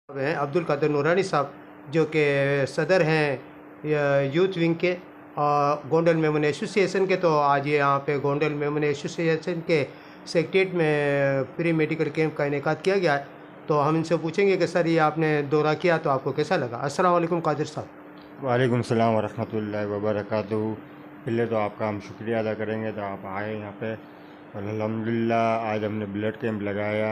हैं अब्दुल कादिर नूरानी साहब, जो कि सदर हैं यूथ विंग के और गोंडल मेमन एसोसिएशन के। तो आज ये यहाँ पे गोंडल मेमन एसोसिएशन के सेक्रेटरीट में फ्री मेडिकल कैंप का इनेकाद किया गया है। तो हम इनसे पूछेंगे कि सर, ये आपने दौरा किया तो आपको कैसा लगा। अस्सलाम वालेकुम कादिर साहब। वालेकुम सलाम व रहमतुल्लाहि व बरकातुहू। पहले तो आपका हम शुक्रिया अदा करेंगे तो आप आए यहाँ पे। और अल्हम्दुलिल्लाह आज हमने ब्लड कैंप लगाया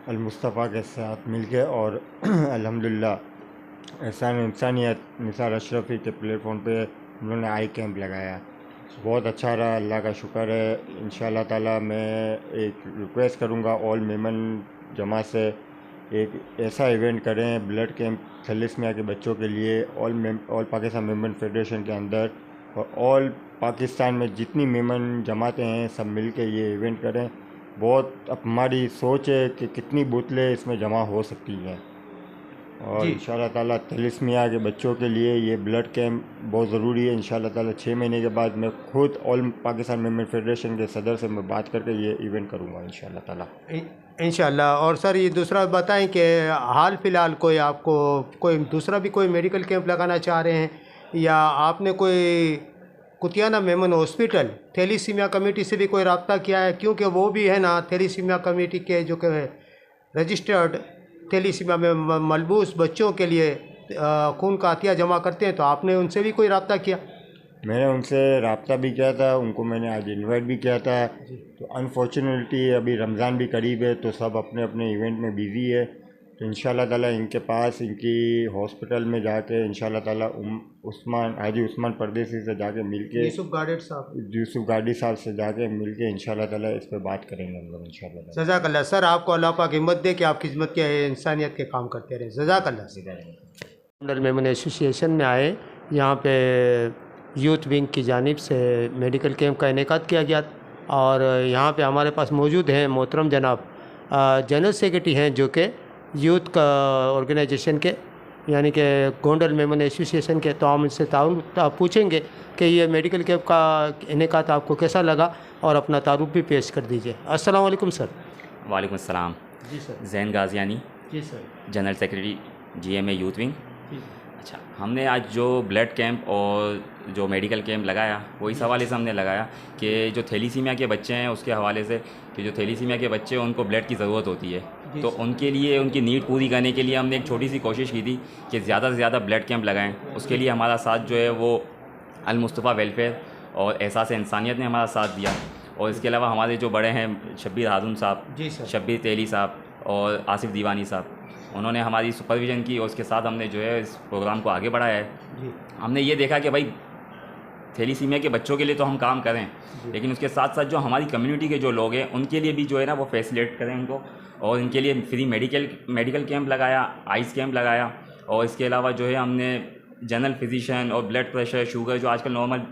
अल-मुस्तफ़ा के साथ मिलके और अल्हम्दुलिल्लाह एहसान इंसानियत निसार अशरफी के प्लेटफॉर्म पे हम लोगों ने आई कैंप लगाया। बहुत अच्छा रहा, अल्लाह का शुक्र है। इंशाअल्लाह ताला मैं एक रिक्वेस्ट करूँगा ऑल मेमन जमा से एक ऐसा इवेंट करें ब्लड कैंप थैलेसीमिया के बच्चों के लिए ऑल पाकिस्तान मेमन फेडरेशन के अंदर, और ऑल पाकिस्तान में जितनी मेमन जमातें हैं सब मिल के ये इवेंट करें। बहुत अब हमारी सोच है कि कितनी बोतलें इसमें जमा हो सकती हैं, और इंशाअल्लाह ताला थैलेसीमिया के बच्चों के लिए ये ब्लड कैंप बहुत ज़रूरी है। इंशाअल्लाह ताला 6 महीने के बाद मैं खुद ऑल पाकिस्तान मेमन फेडरेशन के सदर से मैं बात करके ये इवेंट करूँगा इंशाअल्लाह ताला। इंशाअल्लाह। और सर, ये दूसरा बताएं कि हाल फ़िलहाल कोई दूसरा भी कोई मेडिकल कैंप लगाना चाह रहे हैं, या आपने कोई Kutiyana Memon hospital thalassemia committee से भी कोई रब्ता किया है? क्योंकि वो भी है ना थैलेसीमिया कमेटी के जो कि रजिस्टर्ड थैलेसीमिया में मलबूस बच्चों के लिए खून का अतिया जमा करते हैं। तो आपने उनसे भी कोई रब्ता किया? मैंने उनसे रब्ता भी किया था, उनको मैंने आज इनवाइट भी किया था। तो अनफॉर्चुनेटली अभी रमज़ान भी करीब है तो सब अपने अपने इवेंट में बिज़ी है। तो इंशाअल्लाह ताला इनके पास इनकी हॉस्पिटल में जाके इंशाअल्लाह ताला हाजी उस्मान परदेसी से जाके मिलके यूसुफ गाड़ी साहब से जाके मिलके इंशाअल्लाह ताला इस पर बात करेंगे हम लोग इंशाअल्लाह। जज़ाकल्लाह सर, आपको अल्लाह पाक हिम्मत दे कि आप खिदमत के इंसानियत के काम करते रहें। जज़ाकल्लाह। गोंडल मेमन एसोसिएशन में आए, यहाँ पे यूथ विंग की जानिब से मेडिकल कैंप का इनेकाद किया गया, और यहाँ पे हमारे पास मौजूद हैं मोहतरम जनाब जनरल सेक्रेटरी हैं, जो कि यूथ का ऑर्गेनाइजेशन के यानी कि गोंडल मेमन एसोसिएशन के। तो हम इनसे पूछेंगे कि ये मेडिकल कैंप का इनेकाद आपको कैसा लगा, और अपना तारुफ भी पेश कर दीजिए। अस्सलाम वालेकुम सर। वालेकुम सलाम। जी सर। ज़ैन गाज़ियानी, जी sir, general secretary GMA youth wing. जी अच्छा, हमने आज जो ब्लड कैंप और जो मेडिकल कैंप लगाया वो इस हवाले से हमने लगाया कि जो थैलेसीमिया के बच्चे हैं उसके हवाले से, कि जो थैलेसीमिया के बच्चे हैं उनको ब्लड की ज़रूरत होती है, तो उनके लिए उनकी नीड पूरी करने के लिए हमने एक छोटी सी कोशिश की थी कि ज़्यादा से ज़्यादा ब्लड कैंप लगाएं। उसके लिए हमारा साथ जो है वो अल-मुस्तफ़ा वेलफेयर और एहसास इंसानियत ने हमारा साथ दिया। और इसके अलावा हमारे जो बड़े हैं शब्बीर हारून साहब, जी सर, शब्बीर तेली साहब और आसिफ दीवानी साहब, उन्होंने हमारी सुपरविज़न की और उसके साथ हमने जो है इस प्रोग्राम को आगे बढ़ाया है। हमने ये देखा कि भाई थैलेसीमिया के बच्चों के लिए तो हम काम करें, लेकिन उसके साथ साथ जो हमारी कम्युनिटी के जो लोग हैं उनके लिए भी जो है ना वो फैसिलिटेट करें उनको, और इनके लिए फ्री मेडिकल कैंप लगाया, आइस कैंप लगाया। और इसके अलावा जो है हमने जनरल फिजिशियन और ब्लड प्रेशर, शुगर, जो आजकल नॉर्मल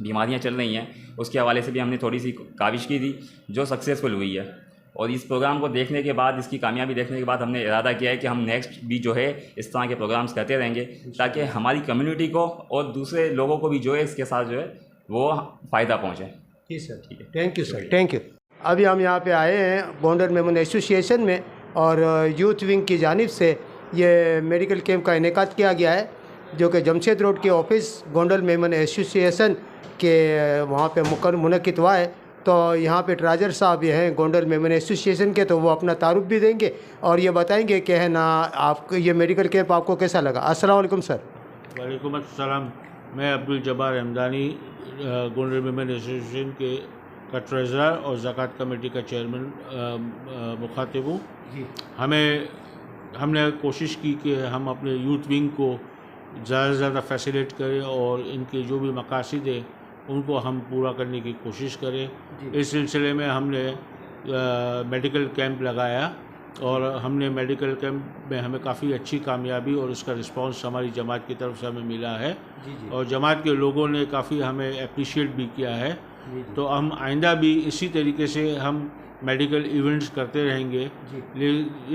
बीमारियां चल रही हैं उसके हवाले से भी हमने थोड़ी सी काविश की थी जो सक्सेसफुल हुई है। और इस प्रोग्राम को देखने के बाद, इसकी कामयाबी देखने के बाद हमने इरादा किया है कि हम नेक्स्ट भी जो है इस तरह के प्रोग्राम्स करते रहेंगे, ताकि हमारी कम्युनिटी को और दूसरे लोगों को भी जो है इसके साथ जो है वो फ़ायदा पहुँचे। जी सर, ठीक है, thank you sir, thank you. अभी हम यहाँ पे आए हैं गोंडल मेमन एसोसिएशन में, और यूथ विंग की जानिब से ये मेडिकल कैंप का इनेकाद किया गया है, जो कि जमशेद रोड के ऑफिस गोंडल मेमन एसोसिएशन के वहाँ पे मुनक्किद हुआ है। तो यहाँ पे ट्राजर साहब ये हैं गोंडल मेमन एसोसिएशन के, तो वो अपना तारुफ भी देंगे और ये बताएंगे कि है ना आपको ये मेडिकल कैंप आपको कैसा लगा। अस्सलाम वालेकुम सर। वालेकुम अस्सलाम। मैं अब्दुल जब्बार हमदानी गोंडल मेमन एसोसिएशन का ट्रेज़रर और ज़कात कमेटी का चेयरमैन मुखातिब हूँ। हमने कोशिश की कि हम अपने यूथ विंग को ज़्यादा से ज़्यादा फैसिलिटेट करें और इनके जो भी मकासद है उनको हम पूरा करने की कोशिश करें। इस सिलसिले में हमने मेडिकल कैंप लगाया, और हमने मेडिकल कैंप में हमें काफ़ी अच्छी कामयाबी और उसका रिस्पांस हमारी जमात की तरफ से हमें मिला है, और जमात के लोगों ने काफ़ी हमें अप्रिशिएट भी किया है। तो हम आइंदा भी इसी तरीके से हम मेडिकल इवेंट्स करते रहेंगे।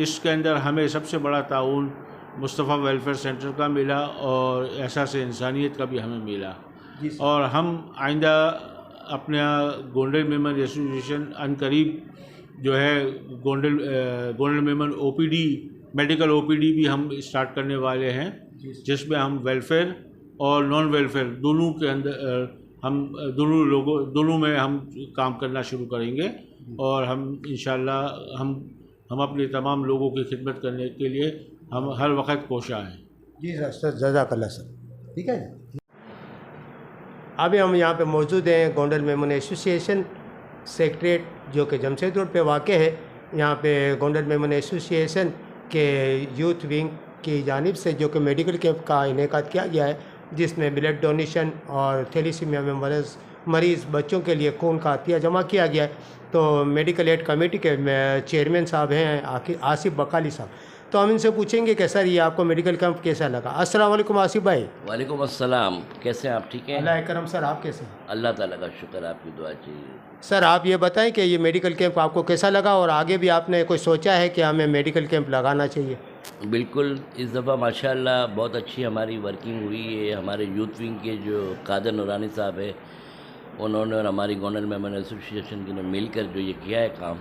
इसके अंदर हमें सबसे बड़ा ताउन मुस्तफ़ा वेलफेयर सेंटर का मिला और एहसास इंसानियत का भी हमें मिला, और हम आइंदा अपना गोंडल मेमन एसोसिएशन अनकरीब जो है Gondal Memon OPD medical OPD भी हम स्टार्ट करने वाले हैं, जिसमें हम वेलफेयर और नॉन वेलफेयर दोनों के अंदर हम दोनों में हम काम करना शुरू करेंगे। और हम इंशाल्लाह हम अपने तमाम लोगों की खिदमत करने के लिए हम हर वक्त कोशा हैं। जी सर, जज़ाकल्लाह सर। ठीक है। अभी हम यहाँ पे मौजूद हैं गोंडल मेमन एसोसिएशन सेक्रेटरीट जो कि जमशेद रोड पे वाक़ है। यहाँ पे गोंडल मेमन एसोसिएशन के यूथ विंग की जानिब से जो कि मेडिकल कैंप का इनेकाद किया गया है, जिसमें ब्लड डोनेशन और थैलेसीमिया में मरीज़ बच्चों के लिए खून का अतिया जमा किया गया है। तो मेडिकल एड कमेटी के चेयरमैन साहब हैं आसिफ बकाली साहब, तो हम इनसे पूछेंगे कि सर ये आपको मेडिकल कैंप कैसा लगा। अस्सलाम वालेकुम आसिफ भाई। वालेकुम अस्सलाम, कैसे हैं आप? ठीक हैं, अल्लाह करम। सर आप कैसे हैं? अल्लाह ताला का शुक्र, आपकी दुआ चाहिए। सर आप ये बताएं कि ये मेडिकल कैंप आपको कैसा लगा और आगे भी आपने कोई सोचा है कि हमें मेडिकल कैंप लगाना चाहिए? बिल्कुल, इस दफ़ा माशाल्लाह बहुत अच्छी हमारी वर्किंग हुई है। हमारे यूथ विंग के जो कादर नूरानी साहब है, उन्होंने और हमारी गोंडल मेमन एसोसिएशन ने मिलकर जो ये किया है काम,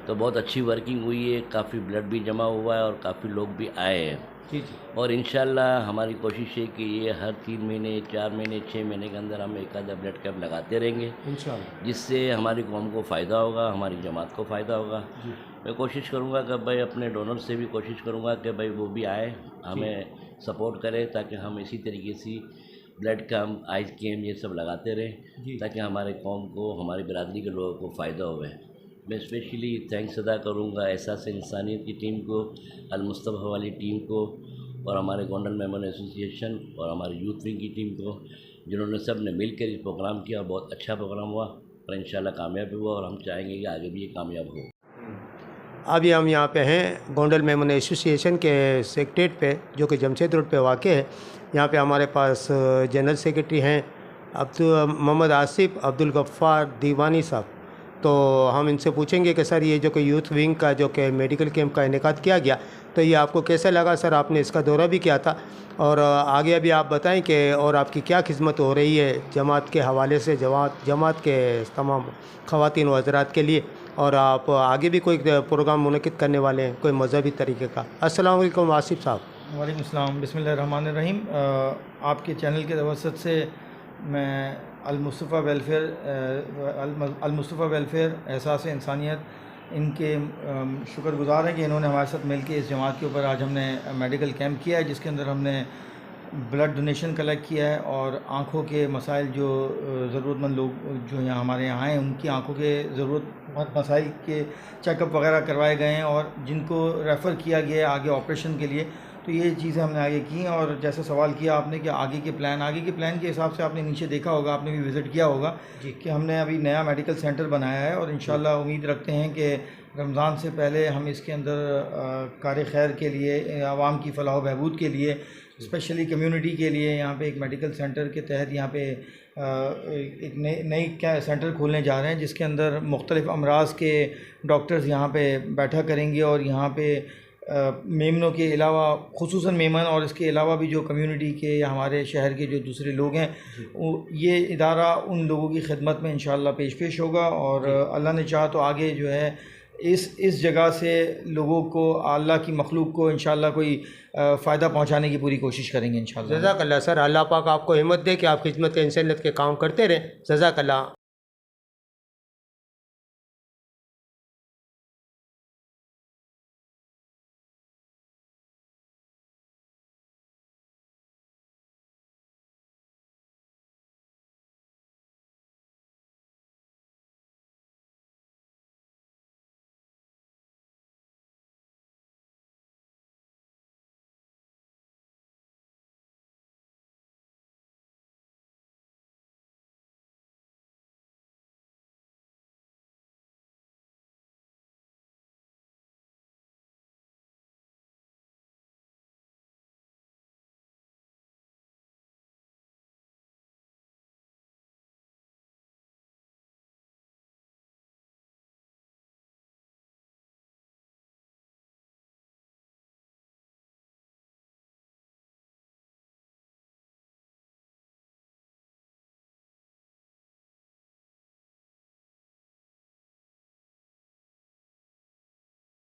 तो बहुत अच्छी वर्किंग हुई है। काफ़ी ब्लड भी जमा हुआ है और काफ़ी लोग भी आए हैं। जी। और इंशाल्लाह हमारी कोशिश है कि ये हर 3 महीने, 4 महीने, 6 महीने के अंदर हम एक आधा ब्लड कैंप लगाते रहेंगे, इंशाल्लाह, जिससे हमारी कौम को फ़ायदा होगा, हमारी जमात को फ़ायदा होगा। मैं कोशिश करूँगा कि भाई अपने डोनर से भी कोशिश करूँगा कि भाई वो भी आए, हमें सपोर्ट करें, ताकि हम इसी तरीके से ब्लड कैंप, आइस कैंप ये सब लगाते रहें, ताकि हमारे कौम को, हमारी बिरादरी के लोगों को फ़ायदा होवे। मैं स्पेशली थैंक्स अदा करूँगा एहसास इंसानियत की टीम को, अल-मुस्तफ़ा वाली टीम को, और हमारे गोंडल मेमन एसोसिएशन और हमारे यूथ विंग की टीम को, जिन्होंने सब ने मिलकर इस प्रोग्राम किया। बहुत अच्छा प्रोग्राम हुआ और इंशाल्लाह कामयाब हुआ, और हम चाहेंगे कि आगे भी ये कामयाब हो। अभी हम यहाँ पे हैं गोंडल मेमन एसोसिएशन के सेक्रेटरीट पे, जो कि जमशेद रोड पे वाक़ है। यहाँ पे हमारे पास जनरल सेक्रेटरी हैं मोहम्मद आसिफ अब्दुल गफ्फार दीवानी साहब। तो हम इनसे पूछेंगे कि सर ये जो कि यूथ विंग का जो कि मेडिकल कैंप का इनेकाद किया गया, तो ये आपको कैसा लगा? सर आपने इसका दौरा भी किया था, और आगे अभी आप बताएं कि और आपकी क्या खिदमत हो रही है जमात के हवाले से, जमात के तमाम ख़वातीन व हज़रात के लिए, और आप आगे भी कोई प्रोग्राम मुनक़िद करने वाले हैं कोई मज़हबी तरीके का। अस्सलाम वालेकुम आसिफ साहब। वालेकुम अस्सलाम, बिस्मिल्लाहिर्रहमानिर्रहीम। आपके चैनल के तवसत से मैं अल-मुस्तफ़ा वेलफेयर एहसास इंसानियत, इनके शुक्रगुज़ार हैं कि इन्होंने हमारे साथ मिलकर इस जमात के ऊपर आज हमने मेडिकल कैंप किया है, जिसके अंदर हमने ब्लड डोनेशन कलेक्ट किया है और आँखों के मसाइल जो ज़रूरतमंद लोग जो यहाँ हमारे यहाँ आए, उनकी आँखों के ज़रूरत मसाइल के चेकअप वगैरह करवाए गए हैं, और जिनको रेफ़र किया गया है आगे ऑपरेशन के लिए। तो ये चीज़ें हमने आगे की हैं। और जैसे सवाल किया आपने कि आगे के प्लान के हिसाब से आपने नीचे देखा होगा, आपने भी विज़िट किया होगा कि हमने अभी नया मेडिकल सेंटर बनाया है, और इंशाल्लाह उम्मीद रखते हैं कि रमज़ान से पहले हम इसके अंदर कार खैर के लिए, आवाम की फ़लाह बहबूद के लिए, स्पेशली कम्युनिटी के लिए यहाँ पे एक मेडिकल सेंटर के तहत यहाँ पे एक नई क्या सेंटर खोलने जा रहे हैं, जिसके अंदर मुख्तलिफ़ अमराज़ के डॉक्टर्स यहाँ पे बैठा करेंगे, और यहाँ पे मेमनों के अलावा, खुसूसन मेमन और इसके अलावा भी जो कम्युनिटी के या हमारे शहर के जो दूसरे लोग हैं, ये इदारा उन लोगों की खिदमत में इंशाअल्लाह पेश होगा। और अल्लाह ने चाहा तो आगे जो है इस जगह से लोगों को, अल्लाह की मखलूक को इंशाअल्लाह कोई फ़ायदा पहुंचाने की पूरी कोशिश करेंगे इंशाअल्लाह। जज़ाकल्लाह सर, अल्लाह पाक आपको हिम्मत दे कि आप खिदमत इंसानियत के काम करते रहें। जज़ाकल्लाह।